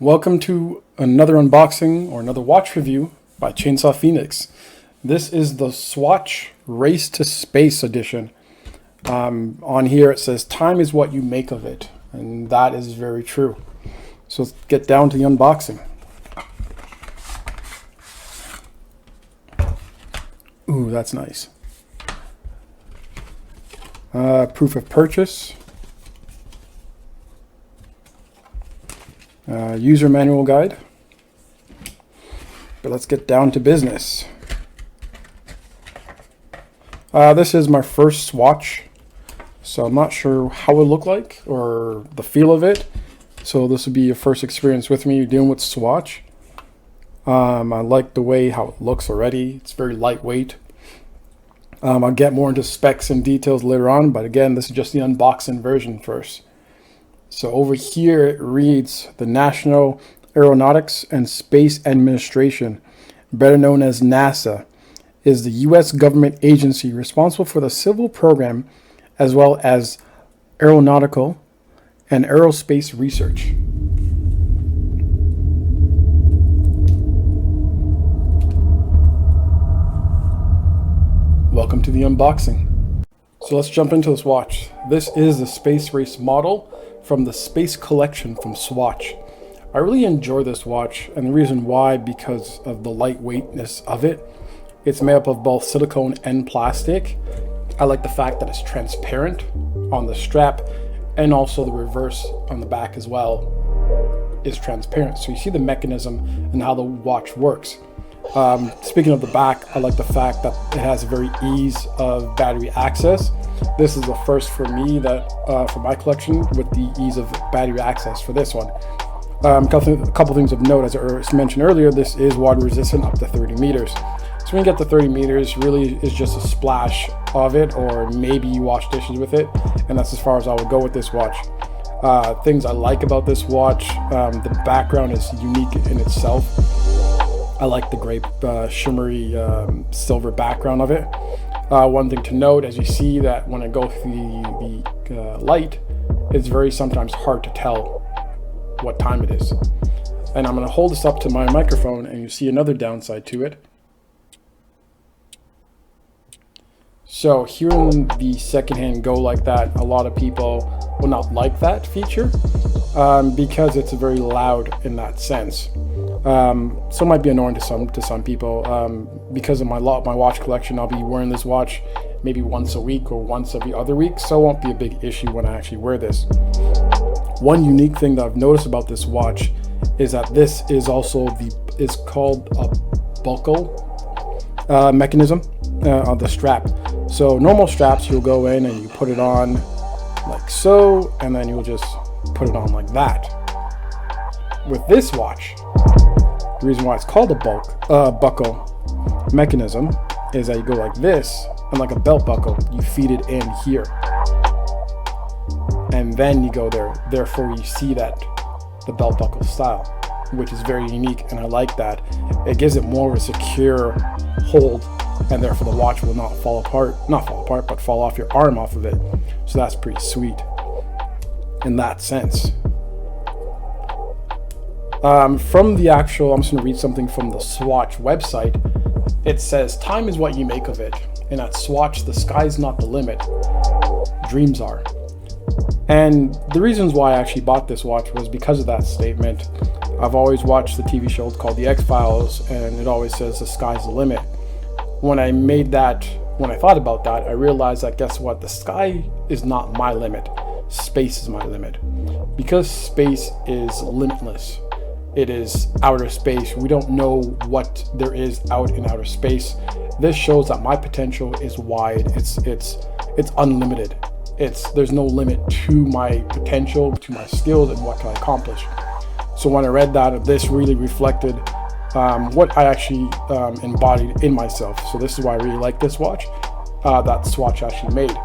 Welcome to another unboxing or another watch review by Chainsaw Phoenix. This is the Swatch Race to Space edition. On here it says, time is what you make of it. And that is very true. So let's get down to the unboxing. Ooh, that's nice. Proof of purchase. User manual guide. But let's get down to business. This is my first Swatch, so I'm not sure how it would look like or the feel of it. So this would be your first experience with me dealing with Swatch. I like the way how it looks already. It's very lightweight. I'll get more into specs and details later on, but again, this is just the unboxing version first. So over here it reads, the National Aeronautics and Space Administration, better known as NASA, is the U.S. government agency responsible for the civil program as well as aeronautical and aerospace research. Welcome to the unboxing. So let's jump into this watch. This is the Space Race model from the Space Collection from Swatch. I really enjoy this watch, and the reason why, because of the lightweightness of it. It's made up of both silicone and plastic. I like the fact that it's transparent on the strap, and also the reverse on the back as well is transparent. So you see the mechanism and how the watch works. Speaking of the back, I like the fact that it has a very ease of battery access. This is the first for me that for my collection with the ease of battery access for this one. A couple things of note, as I mentioned earlier, this is water resistant up to 30 meters. So when you get to 30 meters, really is just a splash of it, or maybe you wash dishes with it, and that's as far as I would go with this watch. Things I like about this watch, the background is unique in itself. I like the gray shimmery silver background of it. One thing to note, as you see that when I go through the light, it's very sometimes hard to tell what time it is. And I'm going to hold this up to my microphone, and you see another downside to it. So here in the secondhand go like that, a lot of people will not like that feature because it's very loud in that sense. So it might be annoying to some people. Because of my watch collection, I'll be wearing this watch maybe once a week or once every other week, so it won't be a big issue when I actually wear this. One unique thing that I've noticed about this watch is that this is also is called a buckle mechanism on the strap. So normal straps, you'll go in and you put it on like so, and then you'll just put it on like that. With this watch, the reason why it's called a buckle mechanism is that you go like this, and like a belt buckle, you feed it in here. And then you go there. Therefore, you see that the belt buckle style, which is very unique, and I like that. It gives it more of a secure hold, and therefore the watch will not fall apart, but fall off your arm off of it. So that's pretty sweet in that sense. From the actual, I'm just going to read something from the Swatch website. It says, time is what you make of it. And at Swatch, the sky's not the limit. Dreams are. And the reasons why I actually bought this watch was because of that statement. I've always watched the TV show called The X-Files, and it always says the sky's the limit. When I thought about that, I realized that guess what? The sky is not my limit. Space is my limit. Because space is limitless. It is outer space. We don't know what there is out in outer space. This shows that my potential is wide. It's unlimited. There's no limit to my potential, to my skills, and what can I accomplish. So when I read that, this really reflected what I actually embodied in myself. So this is why I really like this watch that Swatch actually made.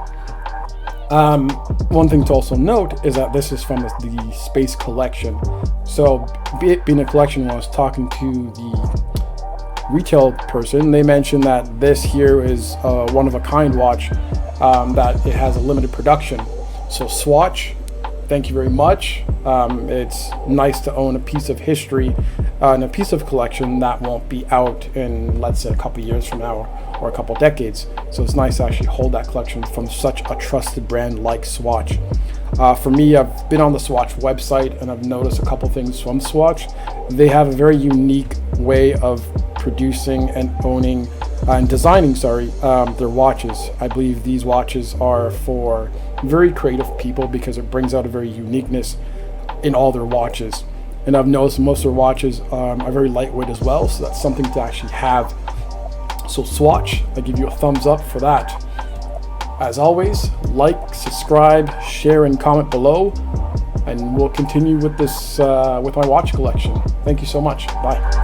One thing to also note is that this is from the Space Collection. So it being a collection, when I was talking to the retail person, they mentioned that this here is one of a kind watch, that it has a limited production. So Swatch thank you very much. It's nice to own a piece of history and a piece of collection that won't be out in, let's say, a couple years from now or a couple decades. So it's nice to actually hold that collection from such a trusted brand like Swatch. For me, I've been on the Swatch website and I've noticed a couple things from Swatch. They have a very unique way of producing and owning and designing, their watches. I believe these watches are for very creative people because it brings out a very uniqueness in all their watches. And I've noticed most of their watches are very lightweight as well, so that's something to actually have. So Swatch, I give you a thumbs up for that. As always, like, subscribe, share, and comment below, and we'll continue with this with my watch collection. Thank you so much. Bye.